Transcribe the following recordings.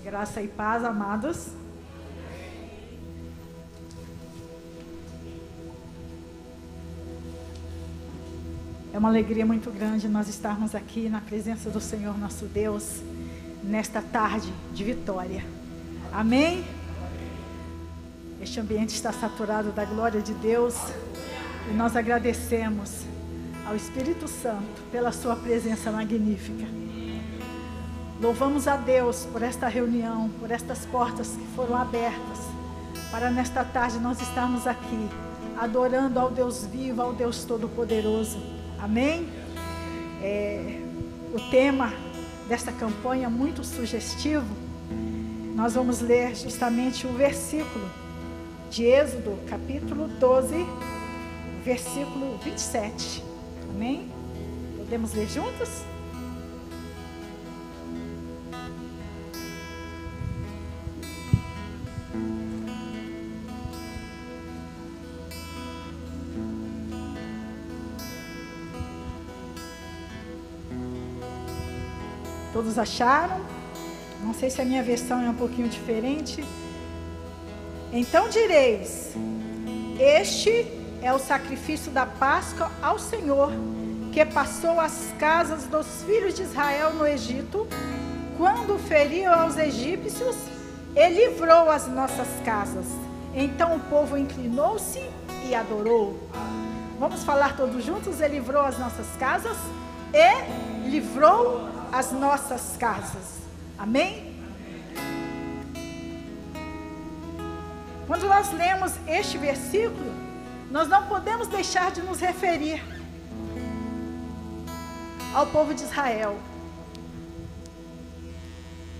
Graça e paz, amados. É uma alegria muito grande nós estarmos aqui na presença do Senhor nosso Deus, nesta tarde de vitória. Amém? Este ambiente está saturado da glória de Deus e nós agradecemos ao Espírito Santo pela sua presença magnífica. Louvamos a Deus por esta reunião, por estas portas que foram abertas, para nesta tarde nós estarmos aqui, adorando ao Deus vivo, ao Deus Todo-Poderoso. Amém? O tema desta campanha é muito sugestivo. Nós vamos ler justamente o versículo de Êxodo, capítulo 12, versículo 27. Amém? Podemos ler juntos? Todos acharam? Não sei se a minha versão é um pouquinho diferente. Então direis: este é o sacrifício da Páscoa ao Senhor, que passou as casas dos filhos de Israel no Egito, quando feriu aos egípcios e livrou as nossas casas. Então o povo inclinou-se e adorou. Vamos falar todos juntos? Ele livrou as nossas casas e livrou as nossas casas. Amém? Quando nós lemos este versículo, nós não podemos deixar de nos referir ao povo de Israel.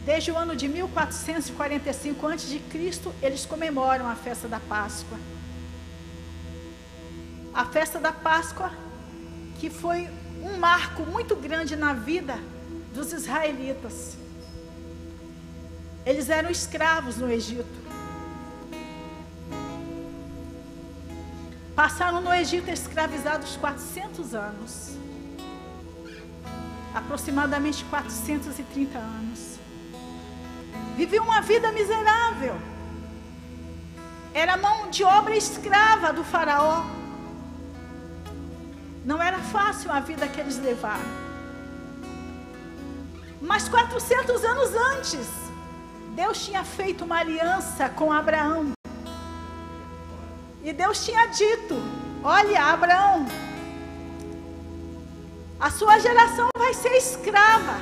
Desde o ano de 1445 a.C., eles comemoram a festa da Páscoa. A festa da Páscoa, que foi um marco muito grande na vida dos israelitas. Eles eram escravos no Egito. Passaram no Egito escravizados 400 anos. Aproximadamente 430 anos. Viviam uma vida miserável. Era mão de obra escrava do faraó. Não era fácil a vida que eles levaram. Mas 400 anos antes, Deus tinha feito uma aliança com Abraão. E Deus tinha dito: olha, Abraão, a sua geração vai ser escrava,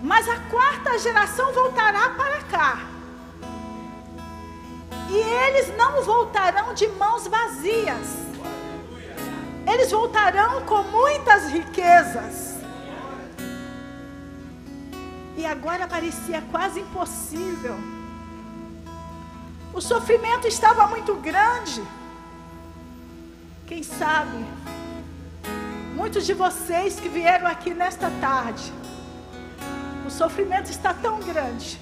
mas a quarta geração voltará para cá. E eles não voltarão de mãos vazias. Eles voltarão com muitas riquezas. E agora parecia quase impossível. O sofrimento estava muito grande. Quem sabe, muitos de vocês que vieram aqui nesta tarde, o sofrimento está tão grande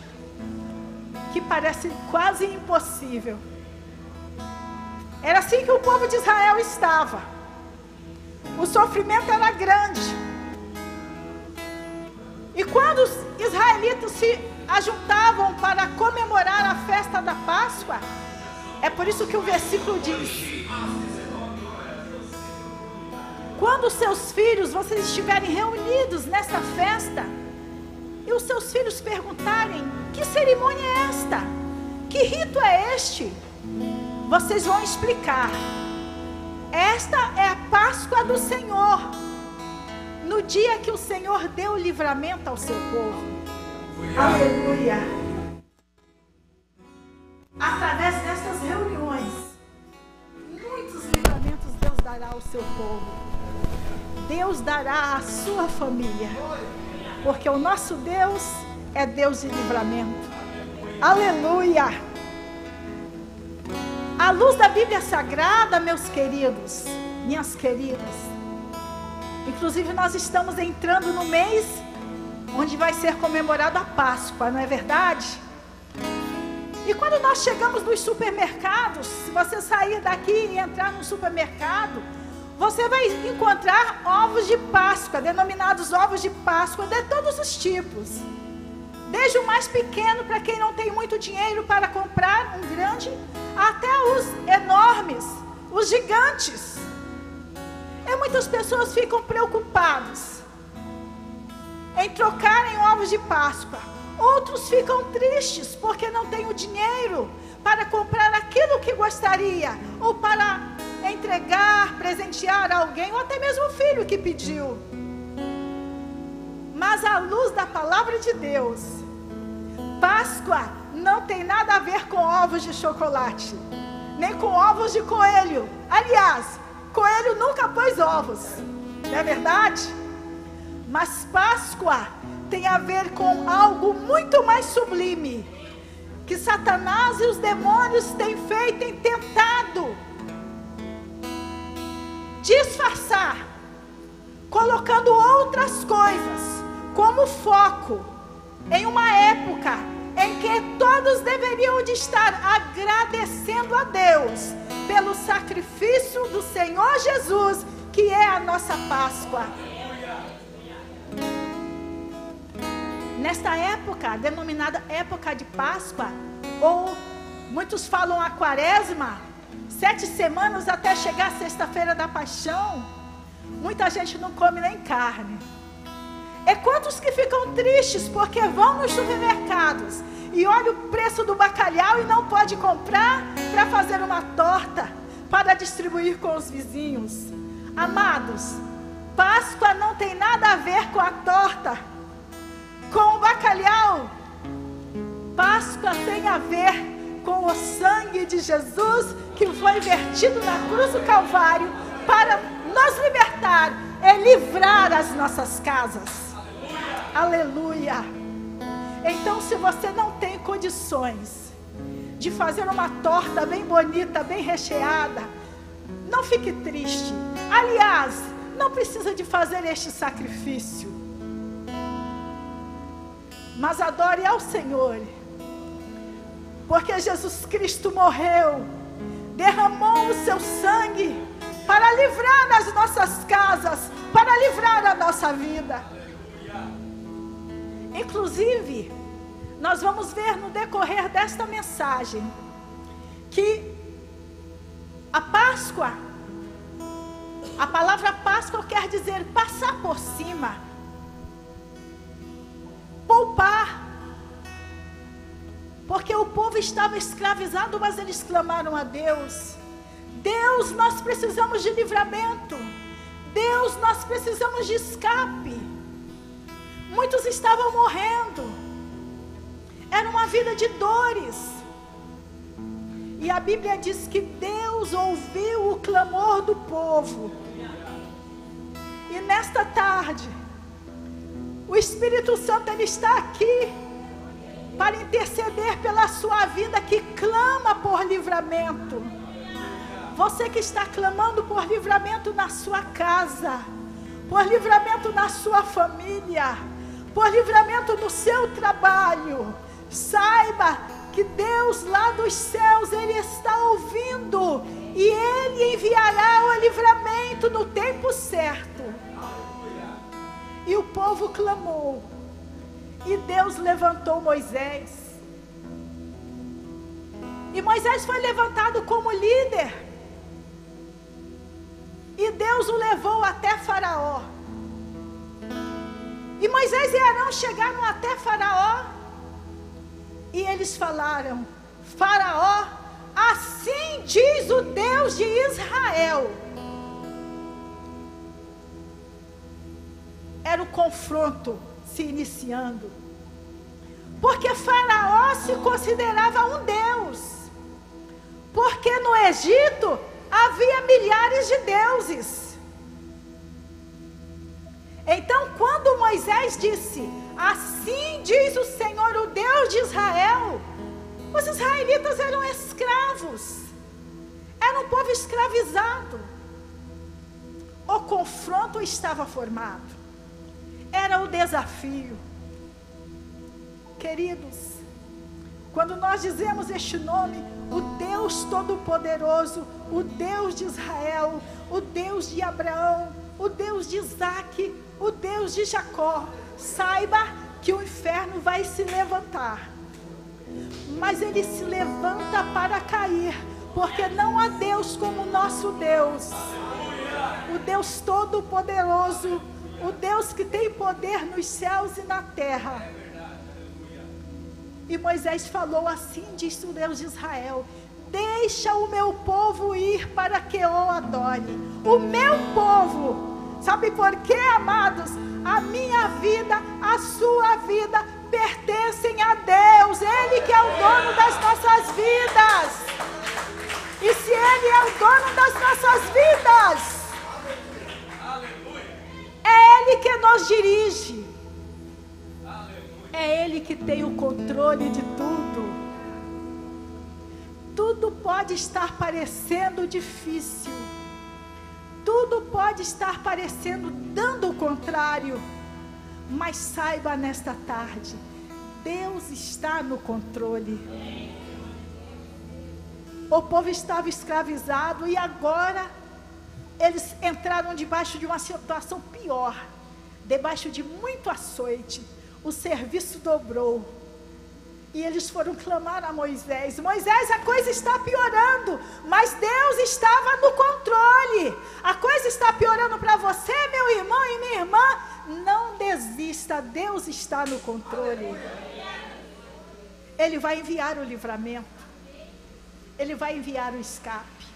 que parece quase impossível. Era assim que o povo de Israel estava. O sofrimento era grande. E quando os israelitas se ajuntavam para comemorar a festa da Páscoa, é por isso que o versículo diz: quando os seus filhos, vocês estiverem reunidos nessa festa, e os seus filhos perguntarem: que cerimônia é esta? Que rito é este? Vocês vão explicar: esta é a Páscoa do Senhor, no dia que o Senhor deu o livramento ao seu povo. Aleluia! Através destas reuniões, muitos livramentos Deus dará ao seu povo. Deus dará à sua família, porque o nosso Deus é Deus de livramento. Aleluia! À luz da Bíblia Sagrada, meus queridos, minhas queridas, inclusive nós estamos entrando no mês onde vai ser comemorada a Páscoa, não é verdade? E quando nós chegamos nos supermercados, se você sair daqui e entrar no supermercado, você vai encontrar ovos de Páscoa, denominados ovos de Páscoa, de todos os tipos. Desde o mais pequeno, para quem não tem muito dinheiro para comprar um grande, até os enormes, os gigantes. E muitas pessoas ficam preocupadas em trocarem ovos de Páscoa. Outros ficam tristes porque não têm o dinheiro para comprar aquilo que gostaria, ou para entregar, presentear alguém, ou até mesmo o filho que pediu. Mas à luz da palavra de Deus, Páscoa não tem nada a ver com ovos de chocolate, nem com ovos de coelho. Aliás, coelho nunca pôs ovos, não é verdade? Mas Páscoa tem a ver com algo muito mais sublime, que Satanás e os demônios têm feito, têm tentado disfarçar, colocando outras coisas como foco, em uma época em que todos deveriam de estar agradecendo a Deus pelo sacrifício do Senhor Jesus, que é a nossa Páscoa. Nesta época, denominada época de Páscoa, ou muitos falam a Quaresma, 7 semanas até chegar a sexta-feira da Paixão, muita gente não come nem carne. É quantos que ficam tristes porque vão nos supermercados e olham o preço do bacalhau e não pode comprar para fazer uma torta para distribuir com os vizinhos. Amados, Páscoa não tem nada a ver com a torta, com o bacalhau. Páscoa tem a ver com o sangue de Jesus que foi vertido na cruz do Calvário para nos libertar e livrar as nossas casas. Aleluia! Então, se você não tem condições de fazer uma torta bem bonita, bem recheada, não fique triste. Aliás, não precisa de fazer este sacrifício, mas adore ao Senhor, porque Jesus Cristo morreu, derramou o seu sangue para livrar as nossas casas, para livrar a nossa vida. Inclusive, nós vamos ver no decorrer desta mensagem que a Páscoa, a palavra Páscoa quer dizer passar por cima, poupar, porque o povo estava escravizado, mas eles clamaram a Deus. Deus, nós precisamos de livramento. Deus, nós precisamos de escape. Muitos estavam morrendo. Era uma vida de dores. E a Bíblia diz que Deus ouviu o clamor do povo. E nesta tarde, o Espírito Santo, ele está aqui para interceder pela sua vida que clama por livramento. Você que está clamando por livramento na sua casa, por livramento na sua família, por livramento no seu trabalho, saiba que Deus lá dos céus, Ele está ouvindo e Ele enviará o livramento no tempo certo. E o povo clamou e Deus levantou Moisés. E Moisés foi levantado como líder. E Deus o levou até Faraó. E Moisés e Arão chegaram até Faraó. E eles falaram: Faraó, assim diz o Deus de Israel. Era o confronto se iniciando. Porque Faraó se considerava um Deus. Porque no Egito havia milhares de deuses. Então, quando Moisés disse: assim diz o Senhor, o Deus de Israel, os israelitas eram escravos, era um povo escravizado. O confronto estava formado, era o desafio. Queridos, quando nós dizemos este nome, o Deus Todo-Poderoso, o Deus de Israel, o Deus de Abraão, o Deus de Isaac, o Deus de Jacó, saiba que o inferno vai se levantar. Mas ele se levanta para cair, porque não há Deus como o nosso Deus. O Deus Todo-Poderoso, o Deus que tem poder nos céus e na terra. E Moisés falou assim, disse o Deus de Israel: deixa o meu povo ir para que eu o adore. O meu povo. Sabe por quê, amados? A minha vida, a sua vida pertencem a Deus. Ele que é o dono das nossas vidas. E se Ele é o dono das nossas vidas, é Ele que nos dirige. É Ele que tem o controle de tudo. Tudo pode estar parecendo difícil. Tudo pode estar parecendo dando o contrário. Mas saiba nesta tarde, Deus está no controle. O povo estava escravizado e agora eles entraram debaixo de uma situação pior. Debaixo de muito açoite. O serviço dobrou. E eles foram clamar a Moisés: Moisés, a coisa está piorando, mas Deus estava no controle. A coisa está piorando para você, meu irmão e minha irmã. Não desista, Deus está no controle. Ele vai enviar o livramento. Ele vai enviar o escape.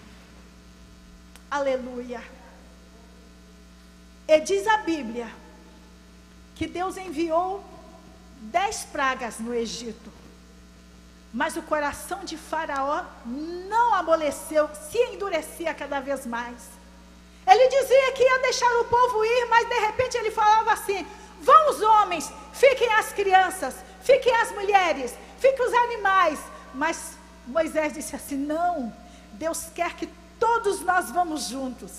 Aleluia. E diz a Bíblia que Deus enviou 10 pragas no Egito. Mas o coração de Faraó não amoleceu, se endurecia cada vez mais. Ele dizia que ia deixar o povo ir, mas de repente ele falava assim: vão os homens, fiquem as crianças, fiquem as mulheres, fiquem os animais. Mas Moisés disse assim: não, Deus quer que todos nós vamos juntos.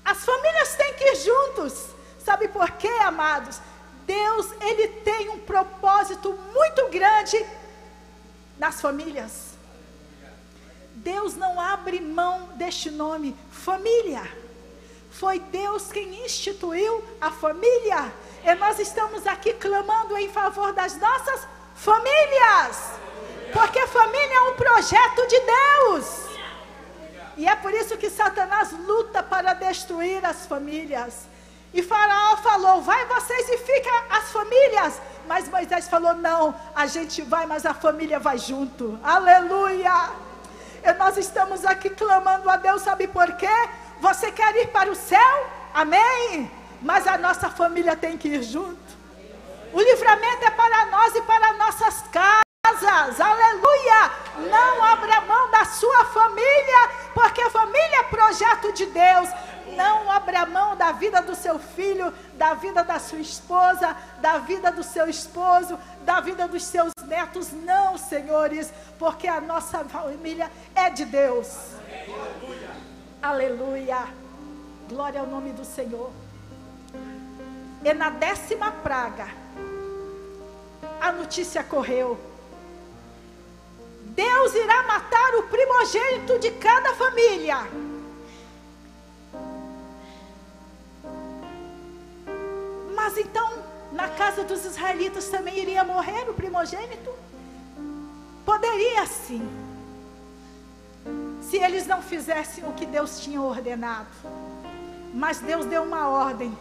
As famílias têm que ir juntos. Sabe por quê, amados? Deus, Ele tem um propósito muito grande nas famílias. Deus não abre mão deste nome, família. Foi Deus quem instituiu a família. E nós estamos aqui clamando em favor das nossas famílias. Porque família é um projeto de Deus. E é por isso que Satanás luta para destruir as famílias. E Faraó falou: vai vocês e fica as famílias. Mas Moisés falou: não, a gente vai, mas a família vai junto. Aleluia. E nós estamos aqui clamando a Deus, sabe por quê? Você quer ir para o céu? Amém? Mas a nossa família tem que ir junto. O livramento é para nós e para nossas casas. Aleluia. Não abra mão da sua família, porque a família é projeto de Deus. Não abra mão da vida do seu filho, da vida da sua esposa, da vida do seu esposo, da vida dos seus netos. Não, senhores, porque a nossa família é de Deus. Aleluia. Aleluia. Glória ao nome do Senhor. E na 10ª praga, a notícia correu: Deus irá matar o primogênito de cada família. Mas então, na casa dos israelitas também iria morrer o primogênito? Poderia sim, se eles não fizessem o que Deus tinha ordenado. Mas Deus deu uma ordem: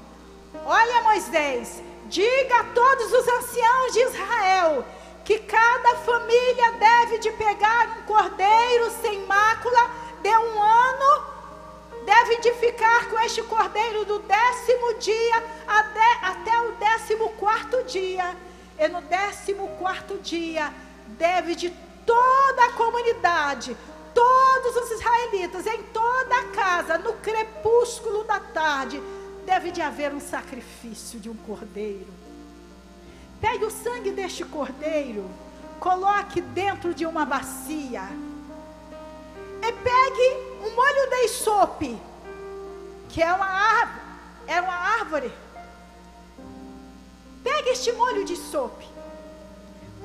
olha, Moisés, diga a todos os anciãos de Israel que cada família deve de pegar um cordeiro sem mácula de 1 ano. Deve de ficar com este cordeiro do 10º dia até o 14º dia. E no 14º dia, deve de toda a comunidade, todos os israelitas, em toda a casa, no crepúsculo da tarde, deve de haver um sacrifício de um cordeiro. Pegue o sangue deste cordeiro, coloque dentro de uma bacia. E pegue um molho de isope, que é uma árvore. Pegue este molho de isope,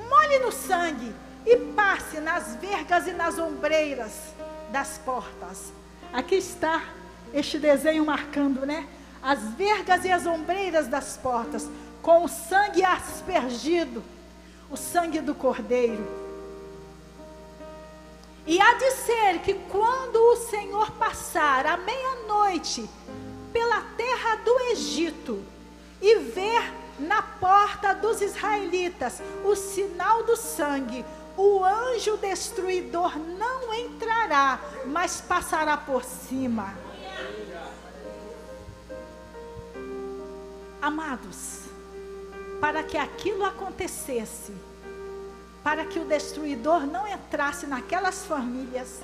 molhe no sangue e passe nas vergas e nas ombreiras das portas. Aqui está este desenho marcando, né? As vergas e as ombreiras das portas. com o sangue aspergido, o sangue do Cordeiro. E há de ser que quando o Senhor passar à meia-noite pela terra do Egito e ver na porta dos israelitas o sinal do sangue, o anjo destruidor não entrará, mas passará por cima. Amados, para que aquilo acontecesse, para que o destruidor não entrasse naquelas famílias,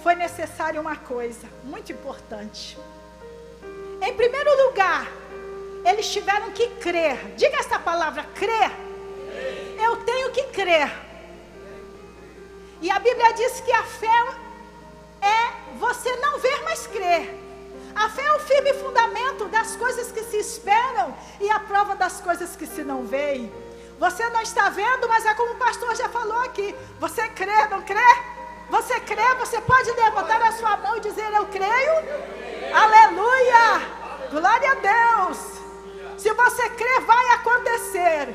foi necessário uma coisa muito importante. Em primeiro lugar, eles tiveram que crer. Diga essa palavra, crer. Eu tenho que crer. E a Bíblia diz que a fé é você não ver, mas crer. A fé é o firme fundamento das coisas que se esperam e a prova das coisas que se não veem. Você não está vendo, mas é como o pastor já falou aqui. Você crê, não crê? Você crê, você pode levantar a sua mão e dizer: eu creio. Aleluia! Glória a Deus! Se você crê, vai acontecer.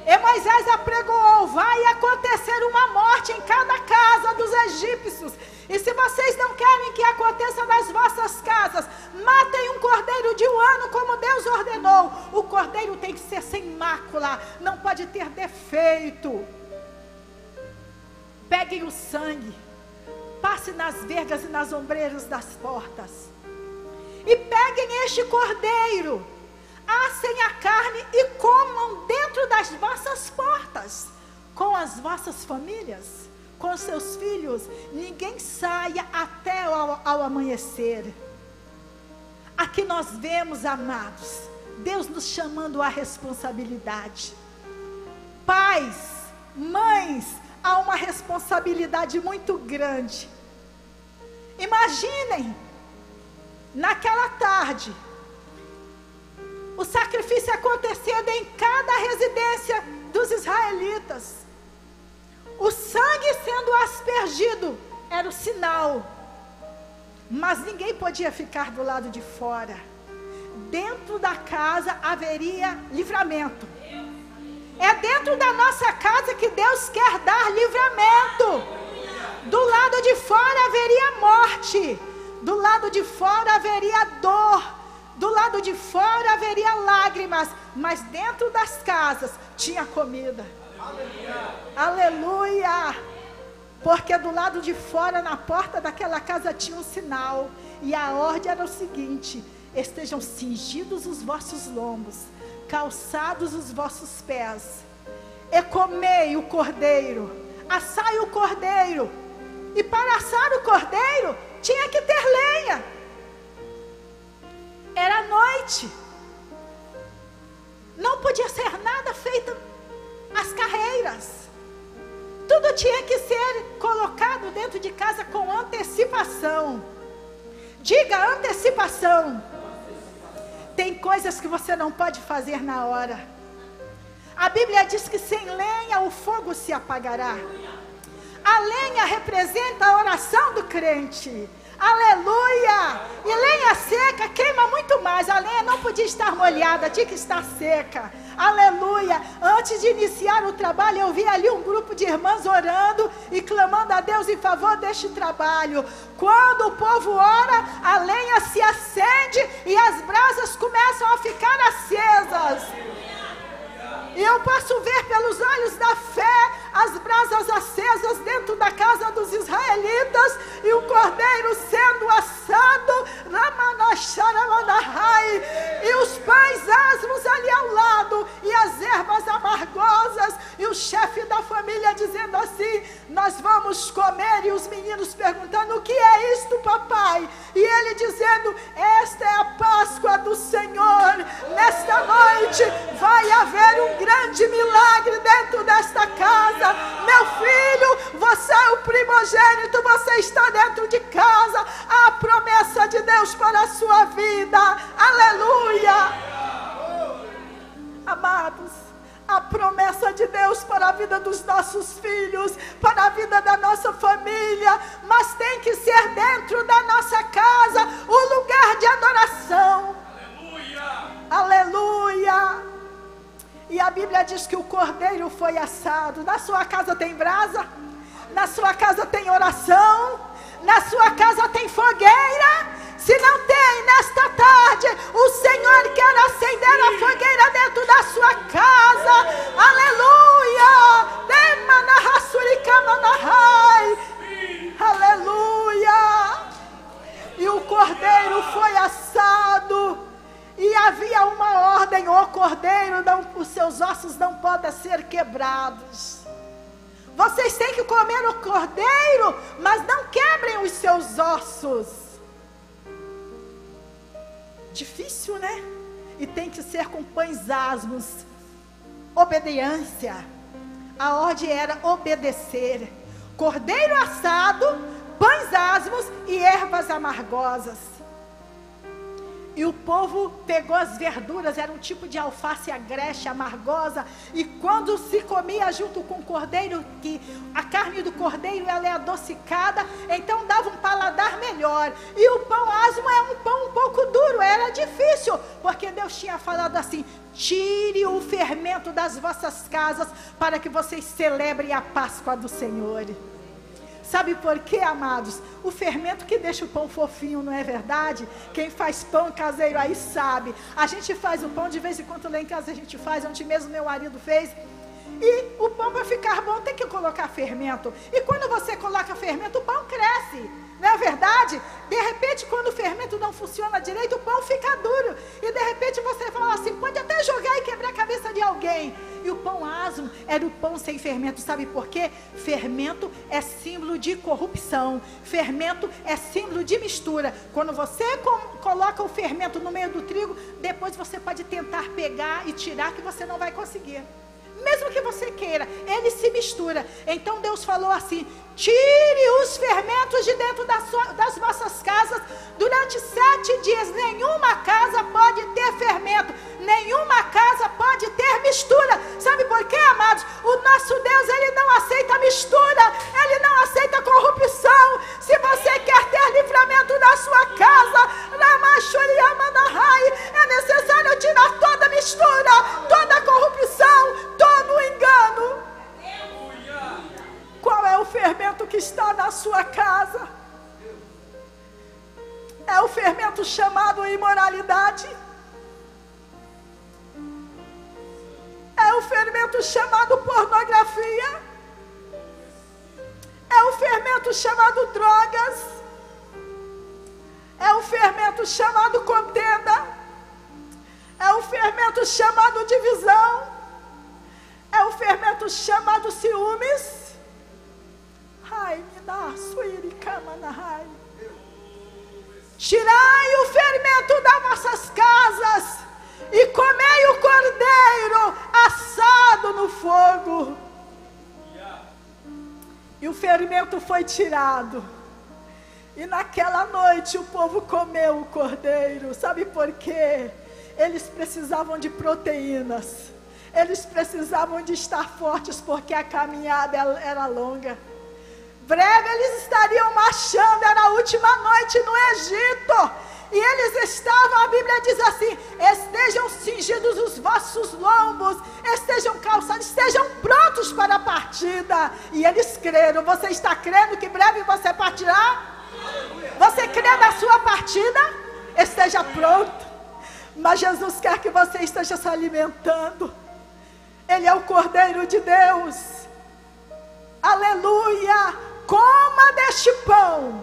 E Moisés apregoou: vai acontecer uma morte em cada casa dos egípcios. E se vocês não querem que aconteça nas vossas casas, matem um cordeiro de um ano como Deus ordenou. O cordeiro tem que ser sem mácula, não pode ter defeito. Peguem o sangue, passe nas vergas e nas ombreiras das portas. E peguem este cordeiro, assem a carne e comam dentro das vossas portas, com as vossas famílias, com seus filhos. Ninguém saia até ao amanhecer. Aqui nós vemos, amados, Deus nos chamando à responsabilidade. Pais, mães, há uma responsabilidade muito grande. Imaginem, naquela tarde, o sacrifício acontecendo em cada residência dos israelitas. O sangue sendo aspergido era o sinal. Mas ninguém podia ficar do lado de fora. Dentro da casa haveria livramento. É dentro da nossa casa que Deus quer dar livramento. Do lado de fora haveria morte. Do lado de fora haveria dor. Do lado de fora haveria lágrimas. Mas dentro das casas tinha comida. Aleluia! Porque do lado de fora, na porta daquela casa, tinha um sinal. E a ordem era o seguinte: estejam cingidos os vossos lombos, calçados os vossos pés, e comei o cordeiro, assai o cordeiro. E para assar o cordeiro tinha que ter lenha. Era noite. Não podia ser nada feito às carreiras. Tudo tinha que ser colocado dentro de casa com antecipação. Diga antecipação. Tem coisas que você não pode fazer na hora. A Bíblia diz que sem lenha o fogo se apagará. A lenha representa a oração do crente. Aleluia! E lenha seca queima muito mais. A lenha não podia estar molhada, tinha que estar seca. Aleluia! Antes de iniciar o trabalho, eu vi ali um grupo de irmãs orando e clamando a Deus em favor deste trabalho. Quando o povo ora, a lenha se acende e as brasas começam a ficar acesas. E eu posso ver pelos olhos da fé as brasas acesas dentro da casa dos israelitas e o cordeiro sendo assado, e os pães asmos ali ao lado e as ervas amargosas, e o chefe da família dizendo assim: nós vamos comer, e os meninos perguntando: o que é isto, papai? E ele dizendo: esta é a Páscoa do Senhor. Nesta noite vai haver um grande milagre dentro desta casa. Meu filho, você é o primogênito, você está dentro de casa. A promessa de Deus para a sua vida. Aleluia! Amados, a promessa de Deus para a vida dos nossos filhos, para a vida da nossa família, mas tem que ser dentro da nossa casa o lugar de adoração. Aleluia! Aleluia! Bíblia diz que o cordeiro foi assado. Na sua casa tem brasa? Na sua casa tem oração? Na sua casa tem fogueira? Se não tem, nesta tarde, o Senhor quer acender a fogueira dentro da sua casa. Aleluia! Aleluia! E o cordeiro foi assado. E havia uma ordem: o cordeiro, os seus ossos não podem ser quebrados. Vocês têm que comer o cordeiro, mas não quebrem os seus ossos. Difícil, né? E tem que ser com pães asmos. Obediência. A ordem era obedecer. Cordeiro assado, pães asmos e ervas amargosas. E o povo pegou as verduras, era um tipo de alface agreste, amargosa. E quando se comia junto com o cordeiro, que a carne do cordeiro ela é adocicada, então dava um paladar melhor. E o pão asmo é um pão um pouco duro, era difícil, porque Deus tinha falado assim: tire o fermento das vossas casas, para que vocês celebrem a Páscoa do Senhor. Sabe por quê, amados? O fermento que deixa o pão fofinho, não é verdade? Quem faz pão caseiro aí sabe. A gente faz o pão, de vez em quando lá em casa a gente faz, ontem mesmo meu marido fez. E o pão, para ficar bom, tem que colocar fermento. E quando você coloca fermento, o pão cresce. Não é verdade? De repente, quando o fermento não funciona direito, o pão fica duro. E de repente você fala assim, pode até jogar e quebrar a cabeça de alguém. E o pão asmo era o pão sem fermento. Sabe por quê? Fermento é símbolo de corrupção. Fermento é símbolo de mistura. Quando você coloca o fermento no meio do trigo, depois você pode tentar pegar e tirar, que você não vai conseguir. Mesmo que você queira, ele se mistura. Então Deus falou assim: tire os fermentos de dentro das vossas casas durante 7 dias. Nenhuma casa pode ter fermento, nenhuma casa pode ter mistura. Sabe por quê, amados? O nosso Deus, ele não aceita mistura, ele não aceita corrupção. Se você quer ter livramento na sua casa, é necessário tirar toda mistura, toda corrupção, todo engano. Qual é o fermento que está na sua casa? É o fermento chamado imoralidade? É o fermento chamado pornografia? É o fermento chamado drogas? É o fermento chamado contenda? É o fermento chamado divisão? É o fermento chamado ciúmes? Ai, me dá suiricamanarai. Tirai o fermento das vossas casas e comei o cordeiro assado no fogo. E o fermento foi tirado. E naquela noite o povo comeu o cordeiro. Sabe por quê? Eles precisavam de proteínas. Eles precisavam de estar fortes, porque a caminhada era longa. Breve eles estariam marchando, era a última noite no Egito. E eles estavam, a Bíblia diz assim: estejam cingidos os vossos lombos, estejam calçados, estejam prontos para a partida. E eles creram. Você está crendo que breve você partirá? Você crê na sua partida? Esteja pronto. Mas Jesus quer que você esteja se alimentando. Ele é o Cordeiro de Deus. Aleluia. Coma deste pão.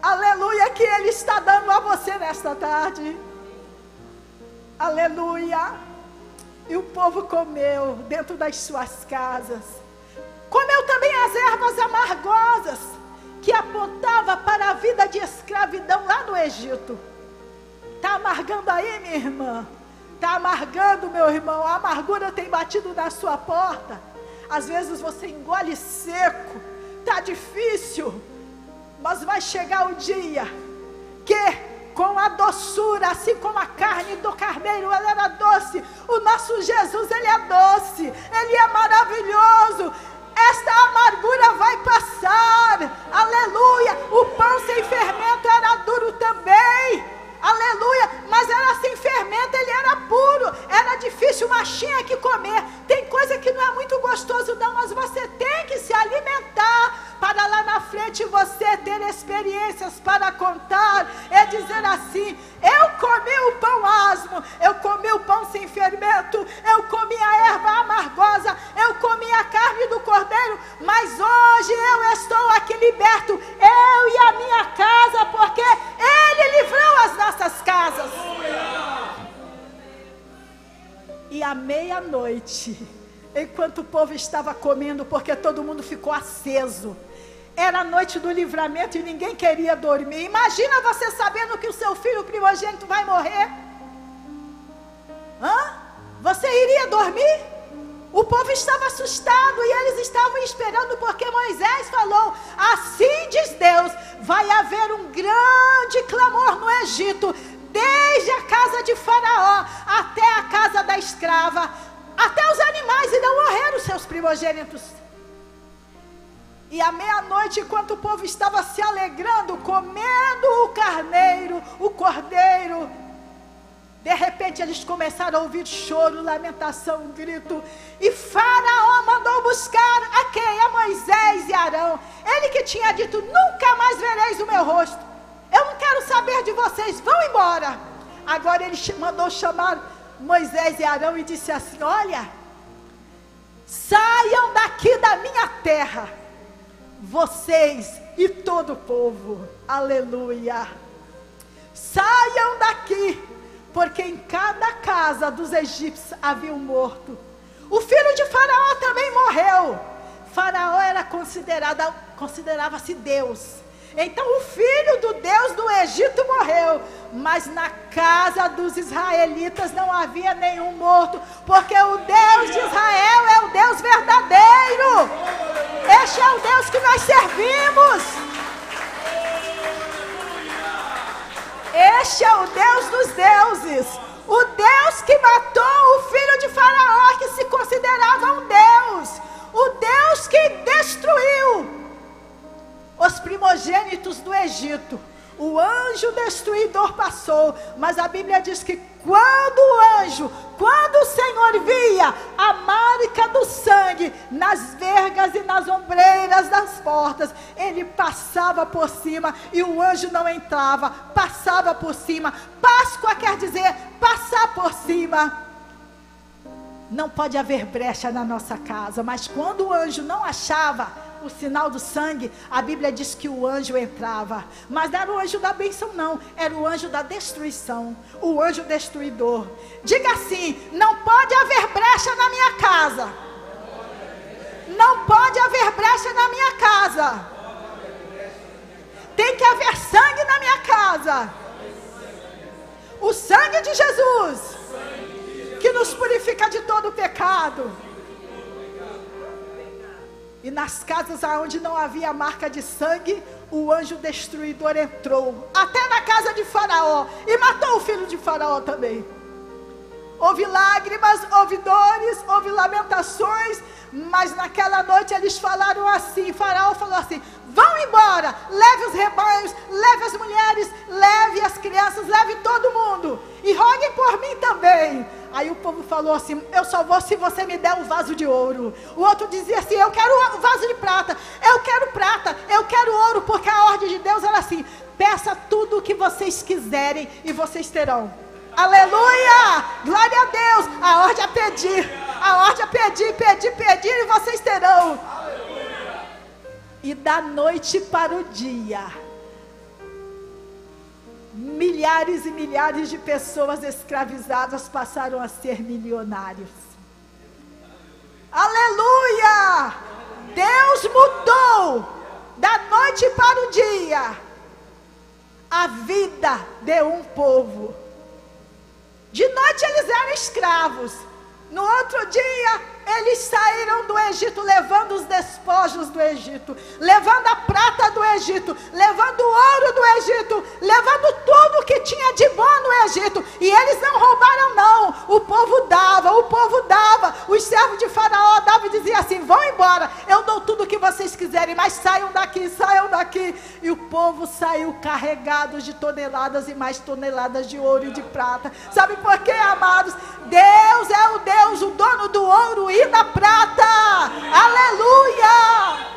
Aleluia, que Ele está dando a você nesta tarde. Aleluia. E o povo comeu dentro das suas casas. Comeu também as ervas amargosas, que apontava para a vida de escravidão lá no Egito. Está amargando aí, minha irmã? Está amargando, meu irmão? A amargura tem batido na sua porta. Às vezes você engole seco. Está difícil. Mas vai chegar o dia que, com a doçura, assim como a carne do carneiro, ela era doce, o nosso Jesus, Ele é doce, Ele é maravilhoso. Esta amargura vai passar. Aleluia. O pão sem fermento era duro também. Aleluia, mas era sem fermento, ele era puro, era difícil, mas tinha que comer. Tem experiências para contar, é dizer assim: eu comi o pão asmo, eu comi o pão sem fermento, eu comi a erva amargosa, eu comi a carne do cordeiro, mas hoje eu estou aqui liberto, eu e a minha casa, porque Ele livrou as nossas casas. E à meia-noite, enquanto o povo estava comendo, porque todo mundo ficou aceso, era a noite do livramento e ninguém queria dormir. Imagina você sabendo que o seu filho primogênito vai morrer. Você iria dormir? O povo estava assustado e eles estavam esperando, porque Moisés falou: assim diz Deus, vai haver um grande clamor no Egito, desde a casa de Faraó até a casa da escrava. Até os animais irão morrer, os seus primogênitos. E à meia-noite, enquanto o povo estava se alegrando, comendo o carneiro, o cordeiro, de repente eles começaram a ouvir choro, lamentação, grito. E Faraó mandou buscar a quem? A Moisés e Arão. Ele que tinha dito: nunca mais vereis o meu rosto. Eu não quero saber de vocês, vão embora. Agora ele mandou chamar Moisés e Arão e disse assim: olha, saiam daqui da minha terra, vocês e todo o povo. Aleluia. Saiam daqui, porque em cada casa dos egípcios havia um morto. O filho de Faraó também morreu. Faraó era considerava-se Deus. Então o filho do Deus do Egito morreu, mas na casa dos israelitas não havia nenhum morto, porque o Deus de Israel é o Deus verdadeiro. Este é o Deus que nós servimos. Este é o Deus dos deuses, o Deus que matou o filho de Faraó, que se considerava um Deus, o Deus que destruiu os primogênitos do Egito. O anjo destruidor passou, mas a Bíblia diz que quando o Senhor via a marca do sangue nas vergas e nas ombreiras das portas, ele passava por cima e o anjo não entrava, passava por cima. Páscoa quer dizer passar por cima. Não pode haver brecha na nossa casa, mas quando o anjo não achava o sinal do sangue, a Bíblia diz que o anjo entrava. Mas não era o anjo da bênção, não, era o anjo da destruição, o anjo destruidor. Diga assim: não pode haver brecha na minha casa. Não pode haver brecha na minha casa. Tem que haver sangue na minha casa. O sangue de Jesus, que nos purifica de todo pecado. E nas casas onde não havia marca de sangue, o anjo destruidor entrou, até na casa de Faraó, e matou o filho de Faraó também. Houve lágrimas, houve dores, houve lamentações, mas naquela noite eles falaram assim, Faraó falou assim: vão embora, leve os rebanhos, leve as mulheres, leve as crianças, leve todo mundo, e roguem por mim também. Aí o povo falou assim: eu só vou se você me der um vaso de ouro. O outro dizia assim: eu quero um vaso de prata, eu quero ouro, porque a ordem de Deus era assim: peça tudo o que vocês quiserem e vocês terão. Aleluia, glória a Deus. A ordem é pedir e vocês terão. E da noite para o dia, milhares e milhares de pessoas escravizadas passaram a ser milionários. Aleluia! Deus mudou da noite para o dia a vida de um povo. De noite eles eram escravos, no outro dia eles saíram do Egito levando os despojos do Egito, levando a prata do Egito, levando o ouro do Egito, levando tudo que tinha de bom no Egito. E eles não roubaram não, o povo dava. Os servos de Faraó davam e diziam assim: vão embora, eu dou tudo o que vocês quiserem, mas saiam daqui. E o povo saiu carregado de toneladas e mais toneladas de ouro e de prata. Sabe por quê, amados? Deus é o Deus, o dono do ouro e da prata. Aleluia!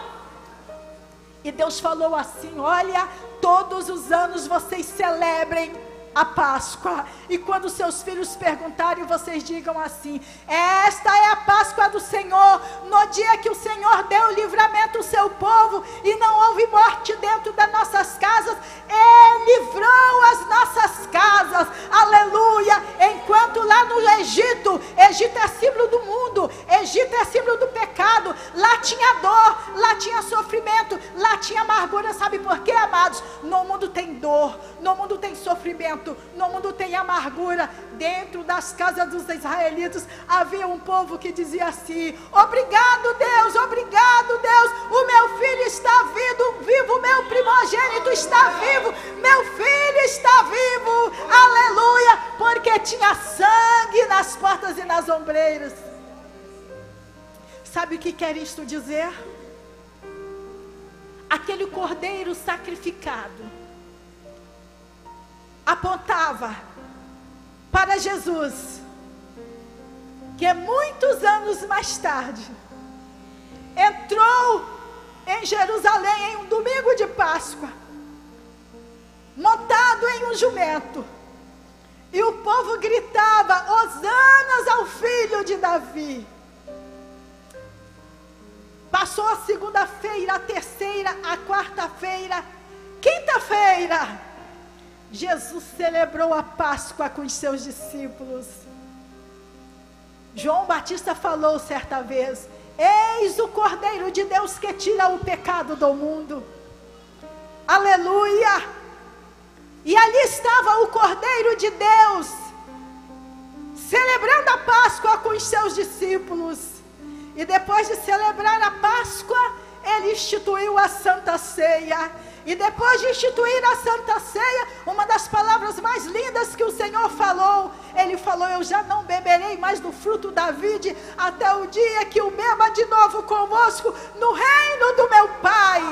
E Deus falou assim: olha, todos os anos vocês celebrem a Páscoa. E quando seus filhos perguntarem, vocês digam assim: esta é a Páscoa do Senhor, no dia que o Senhor deu o livramento ao seu povo e não houve morte dentro das nossas casas. Ele livrou as nossas casas, aleluia. Enquanto lá no Egito, Egito é símbolo do mundo, Egito é símbolo do pecado, lá tinha dor, lá tinha sofrimento, lá tinha amargura. Sabe por quê, amados? No mundo tem dor, no mundo tem sofrimento, no mundo tem amargura. Dentro das casas dos israelitas havia um povo que dizia assim: obrigado Deus, o meu filho está vivo, meu primogênito está vivo, meu filho está vivo, aleluia, porque tinha sangue nas portas e nas ombreiras. Sabe o que quer isto dizer? Aquele cordeiro sacrificado apontava para Jesus, que muitos anos mais tarde entrou em Jerusalém em um domingo de Páscoa, montado em um jumento, e o povo gritava: Hosanas ao filho de Davi. Passou a segunda-feira, a terceira, a quarta-feira, quinta-feira, Jesus celebrou a Páscoa com os seus discípulos. João Batista falou certa vez: eis o Cordeiro de Deus que tira o pecado do mundo, aleluia. E ali estava o Cordeiro de Deus, celebrando a Páscoa com os seus discípulos. E depois de celebrar a Páscoa, ele instituiu a Santa Ceia. E depois de instituir a Santa Ceia, uma das palavras mais lindas que o Senhor falou, ele falou: eu já não beberei mais do fruto da vide, até o dia que eu beba de novo convosco no reino do meu Pai.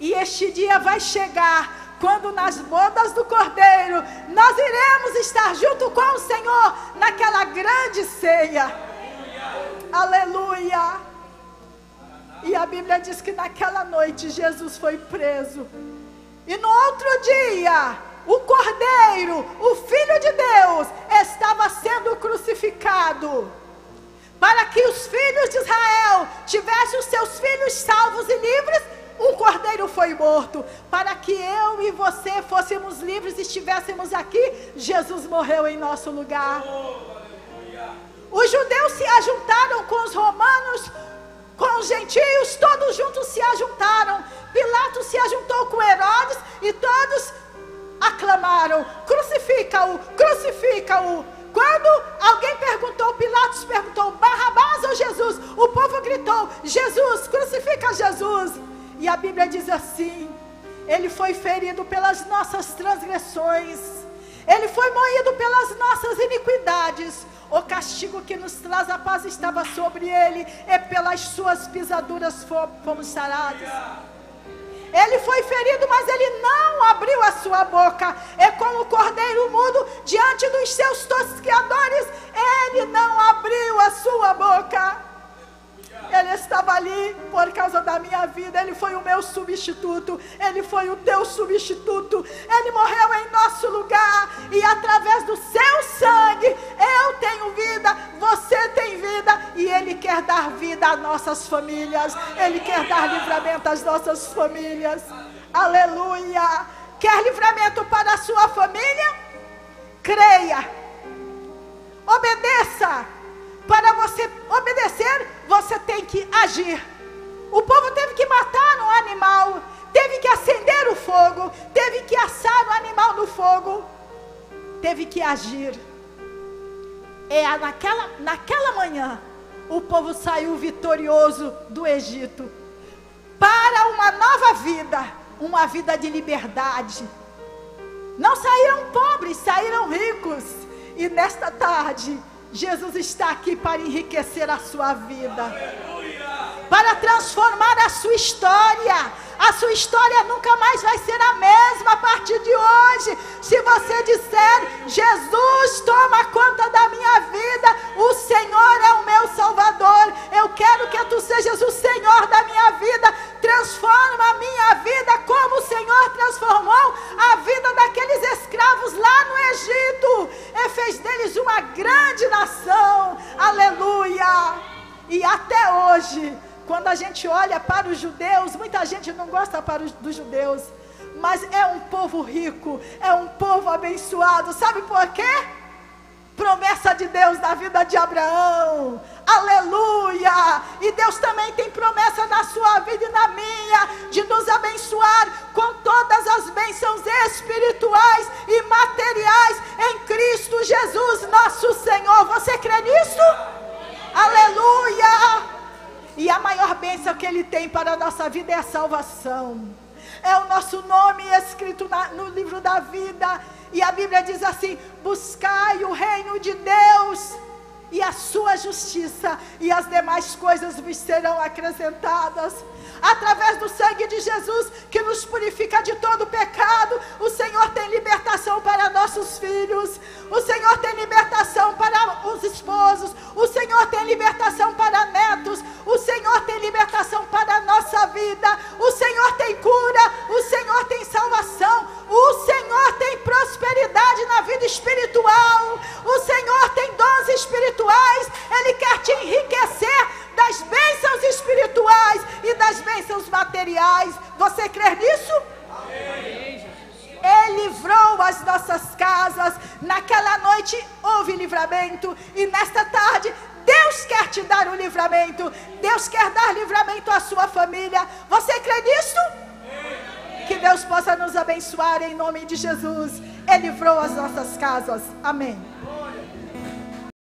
E este dia vai chegar, quando nas bodas do Cordeiro, nós iremos estar junto com o Senhor, naquela grande ceia. Aleluia. E a Bíblia diz que naquela noite Jesus foi preso. E no outro dia, o Cordeiro, o Filho de Deus, estava sendo crucificado. Para que os filhos de Israel tivessem os seus filhos salvos e livres, um Cordeiro foi morto. Para que eu e você fôssemos livres e estivéssemos aqui, Jesus morreu em nosso lugar. Os judeus se ajuntaram com os romanos, com os gentios, todos juntos se ajuntaram. Pilatos se ajuntou com Herodes e todos aclamaram: crucifica-o, crucifica-o. Quando alguém perguntou, Pilatos perguntou: Barrabás ou Jesus? O povo gritou: Jesus, crucifica Jesus. E a Bíblia diz assim: ele foi ferido pelas nossas transgressões, ele foi moído pelas nossas iniquidades. O castigo que nos traz a paz estava sobre ele, e pelas suas pisaduras fomos sarados. Ele foi ferido, mas ele não abriu a sua boca. É como o cordeiro mudo diante dos seus tosqueadores, ele não abriu a sua boca. Ele estava ali por causa da minha vida. Ele foi o meu substituto, ele foi o teu substituto. Ele morreu em nosso lugar, e através do seu sangue eu tenho vida, você tem vida, e ele quer dar vida às nossas famílias, ele quer dar livramento às nossas famílias. Aleluia. Quer livramento para a sua família? Creia, obedeça. Para você obedecer, você tem que agir. O povo teve que matar um animal, teve que acender o fogo, teve que assar o animal no fogo, teve que agir. E naquela manhã, o povo saiu vitorioso do Egito para uma nova vida, uma vida de liberdade. Não saíram pobres, saíram ricos. E nesta tarde, Jesus está aqui para enriquecer a sua vida, para transformar a sua história. A sua história nunca mais vai ser a mesma a partir de hoje. Se você disser: Jesus, toma conta da minha vida, o Senhor é o meu Salvador, eu quero que tu sejas o Senhor da minha vida, transforma a minha vida como o Senhor transformou a vida daqueles escravos lá no Egito, e fez deles uma grande nação. Aleluia! E até hoje, quando a gente olha para os judeus, muita gente não gosta dos judeus, mas é um povo rico, é um povo abençoado. Sabe por quê? Promessa de Deus na vida de Abraão. Aleluia! E Deus também tem promessa na sua vida e na minha, de nos abençoar com todas as bênçãos espirituais e materiais em Cristo Jesus nosso Senhor. Você crê nisso? Aleluia! E a maior bênção que Ele tem para a nossa vida é a salvação. É o nosso nome escrito no livro da vida. E a Bíblia diz assim: buscai o reino de Deus e a sua justiça, e as demais coisas vos serão acrescentadas. Através do sangue de Jesus, que nos purifica de todo pecado, o Senhor tem libertação para nossos filhos, o Senhor tem libertação para os esposos, o Senhor tem libertação para netos, o Senhor tem libertação para a nossa vida, o Senhor tem cura, o Senhor tem salvação, o Senhor tem prosperidade na vida espiritual, o Senhor tem dons espirituais. Ele quer te enriquecer das bênçãos espirituais e das bênçãos materiais. Você crê nisso? Amém. Ele livrou as nossas casas. Naquela noite houve livramento, e nesta tarde Deus quer te dar um livramento. Deus quer dar livramento à sua família. Você crê nisso? Amém. Que Deus possa nos abençoar em nome de Jesus. Ele livrou as nossas casas. Amém.